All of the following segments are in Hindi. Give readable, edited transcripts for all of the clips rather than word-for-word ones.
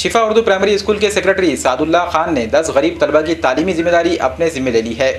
शिफा उर्दू प्राइमरी स्कूल के सेक्रेटरी सादुल्ला खान ने 10 गरीब तलबा की तालीमी जिम्मेदारी अपने जिम्मे ले ली है।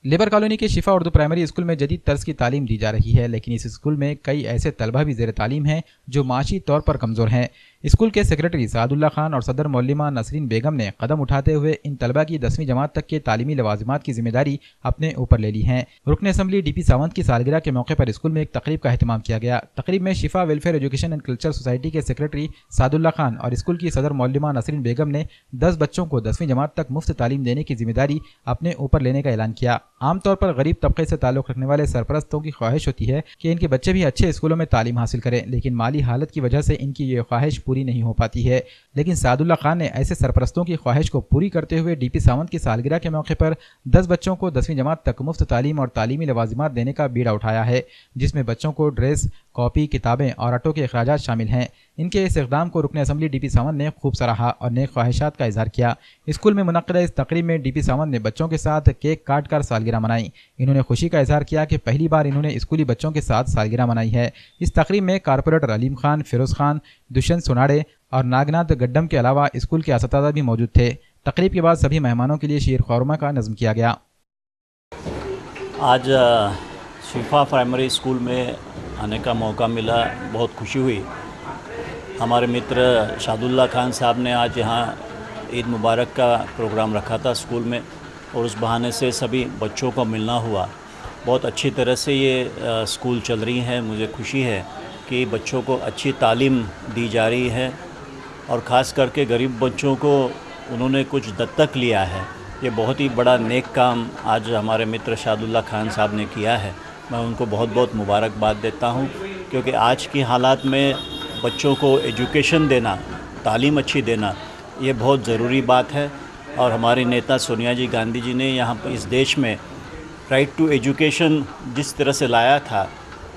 लेबर कॉलोनी के शिफा उर्दू प्राइमरी स्कूल में जदीद तर्ज की तालीम दी जा रही है, लेकिन इस स्कूल में कई ऐसे तलबा भी ज़ेर तालीम हैं जो माशी तौर पर कमज़ोर हैं। स्कूल के सेक्रेटरी सादुल्ला खान और सदर मौलिमा नसरीन बेगम ने कदम उठाते हुए इन तलबा की 10वीं जमात तक के तालीमी लवाजिमात की जिम्मेदारी अपने ऊपर ले ली है। रुकन असम्बली DP सावंत की सालगिरह के मौके पर स्कूल में एक तकरीब का अहतमाम किया गया। तकरीब में शिफा welfare education and culture society के सेक्रेटरी सादुल्ला खान और स्कूल की सदर मौलिमा नसरीन बेगम ने 10 बच्चों को 10वीं जमात तक मुफ्त तालीम देने की जिम्मेदारी अपने ऊपर लेने का ऐलान किया। आमतौर पर गरीब तबके से ताल्लुक़ रखने वाले सरपरस्तों की ख्वाहिश होती है कि इनके बच्चे भी अच्छे स्कूलों में तालीम हासिल करें, लेकिन माली हालत की वजह से इनकी ये ख्वाहिश पूरी नहीं हो पाती है। लेकिन सादुल्ला खान ने ऐसे सरपरस्तों की ख्वाहिश को पूरी करते हुए DP सावंत की सालगिरह के मौके पर 10 बच्चों को 10वीं जमात तक मुफ्त तालीम और तालीमी लवाजिमात देने का बीड़ा उठाया है, जिसमें बच्चों को ड्रेस, कॉपी, किताबें और ऑटो के अखराजात शामिल हैं। इनके इस इक़दाम को रुकन असम्बली DP सावंत ने खूब सराहा और नेक ख्वाहिशात का इजहार किया। स्कूल में मुनक़्क़िदा इस तकरीब में DP सावंत ने बच्चों के साथ केक काट कर सालगिरह मनाई। इन्होंने खुशी का इजहार किया कि पहली बार इन्होंने स्कूली बच्चों के साथ सालगिरह मनाई है। इस तकरीब में कारपोरेटर अलीम खान, फिरोज़ खान, दुष्यंत सोनाड़े और नागनाथ गड्डम के अलावा स्कूल के असातिज़ा भी मौजूद थे। तकरीब के बाद सभी मेहमानों के लिए शीर ख़ुरमा का नज़्म किया गया। आज शिफा प्राइमरी स्कूल में आने का मौका मिला, बहुत खुशी हुई। हमारे मित्र सादुल्ला खान साहब ने आज यहाँ ईद मुबारक का प्रोग्राम रखा था स्कूल में, और उस बहाने से सभी बच्चों को मिलना हुआ। बहुत अच्छी तरह से ये स्कूल चल रही है। मुझे खुशी है कि बच्चों को अच्छी तालीम दी जा रही है, और ख़ास करके गरीब बच्चों को उन्होंने कुछ दत्तक लिया है। ये बहुत ही बड़ा नेक काम आज हमारे मित्र सादुल्ला खान साहब ने किया है। मैं उनको बहुत बहुत मुबारकबाद देता हूँ, क्योंकि आज की हालात में बच्चों को एजुकेशन देना, तालीम अच्छी देना, ये बहुत ज़रूरी बात है। और हमारे नेता सोनिया जी गांधी जी ने यहाँ पर इस देश में राइट टू एजुकेशन जिस तरह से लाया था,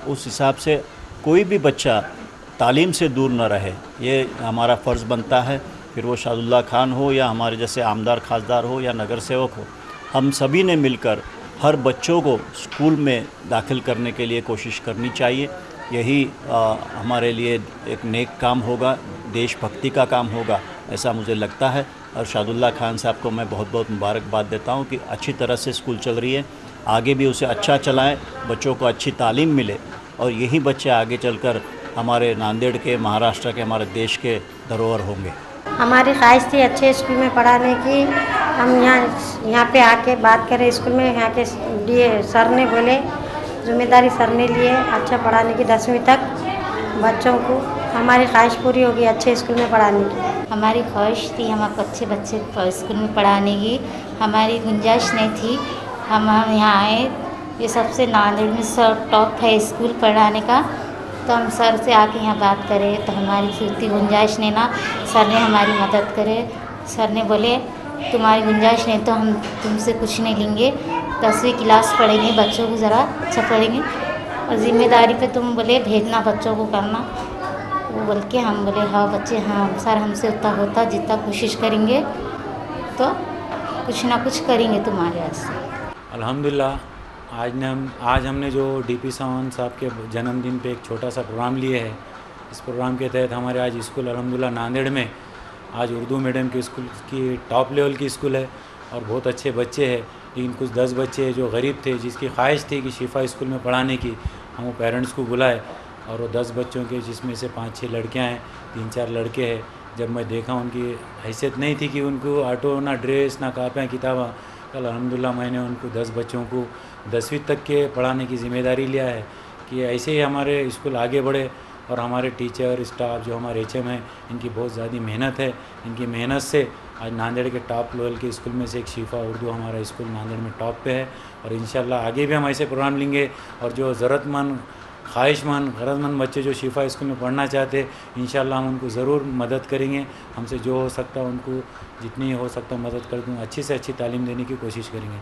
उस हिसाब से कोई भी बच्चा तालीम से दूर न रहे, ये हमारा फ़र्ज़ बनता है। फिर वो सादुल्ला खान हो या हमारे जैसे आमदार खासदार हो या नगर सेवक हो, हम सभी ने मिलकर हर बच्चों को स्कूल में दाखिल करने के लिए कोशिश करनी चाहिए। यही हमारे लिए एक नेक काम होगा, देशभक्ति का काम होगा, ऐसा मुझे लगता है। और सादुल्ला खान साहब को मैं बहुत बहुत मुबारकबाद देता हूँ कि अच्छी तरह से स्कूल चल रही है, आगे भी उसे अच्छा चलाएं, बच्चों को अच्छी तालीम मिले, और यही बच्चे आगे चलकर हमारे नांदेड़ के, महाराष्ट्र के, हमारे देश के धरोहर होंगे। हमारी ख्वाहिश थी अच्छे स्कूल में पढ़ाने की। हम यहाँ पे आके बात करें स्कूल में, यहाँ के सर ने बोले, जिम्मेदारी सर ने लिए अच्छा पढ़ाने की 10वीं तक बच्चों को। हमारी ख्वाहिश पूरी होगी अच्छे स्कूल में पढ़ाने की। हमारी ख्वाहिश थी हम अच्छे बच्चे स्कूल में पढ़ाने की, हमारी गुंजाइश नहीं थी। हम यहाँ आए, ये सबसे नांदेड़ में टॉप है स्कूल पढ़ाने का, तो हम सर से आके यहाँ बात करें तो हमारी इतनी गुंजाइश नहीं ना, सर ने हमारी मदद करे। सर ने बोले तुम्हारी गुंजाइश नहीं तो हम तुमसे कुछ नहीं लेंगे, 10वीं क्लास पढ़ेंगे, बच्चों को ज़रा अच्छा पढ़ेंगे, और ज़िम्मेदारी पे तुम बोले भेजना बच्चों को करना। वो बोल के हम बोले हाँ बच्चे, हाँ सर हमसे उतना होता जितना कोशिश करेंगे तो कुछ ना कुछ करेंगे तुम्हारे वास्ते। अल्हम्दुलिल्लाह आज हमने जो DP सावंत साहब के जन्मदिन पे एक छोटा सा प्रोग्राम लिए है। इस प्रोग्राम के तहत हमारे आज स्कूल अल्हम्दुलिल्लाह नांदेड़ में आज उर्दू मीडियम की स्कूल की टॉप लेवल की स्कूल है, और बहुत अच्छे बच्चे हैं। लेकिन कुछ 10 बच्चे हैं जो गरीब थे, जिसकी ख्वाहिश थी कि शिफा स्कूल में पढ़ाने की। हम वो पेरेंट्स को बुलाए, और वो 10 बच्चों के जिसमें से 5-6 लड़कियाँ हैं, 3-4 लड़के हैं। जब मैं देखा उनकी हैसियत नहीं थी कि उनको ऑटो, ना ड्रेस, ना कापियाँ, किताबें। कल अल्हम्दुलिल्लाह मैंने उनको 10 बच्चों को 10वीं तक के पढ़ाने की ज़िम्मेदारी लिया है कि ऐसे ही हमारे स्कूल आगे बढ़े, और हमारे टीचर, स्टाफ, जो हमारे HM हैं, इनकी बहुत ज़्यादा मेहनत है। इनकी मेहनत से आज नांदेड़ के टॉप लेवल के स्कूल में से एक शिफा उर्दू हमारा स्कूल नांदेड़ में टॉप पे है। और इंशाल्लाह आगे भी हम ऐसे प्रोग्राम लेंगे, और जो ज़रूरतमंद, ख्वाहिशमंद, गरजमंद बच्चे जो शिफा स्कूल में पढ़ना चाहते हैं, इंशाल्लाह हम उनको ज़रूर मदद करेंगे। हमसे जो हो सकता है उनको जितनी हो सकता है मदद कर दूँ, अच्छी से अच्छी तालीम देने की कोशिश करेंगे।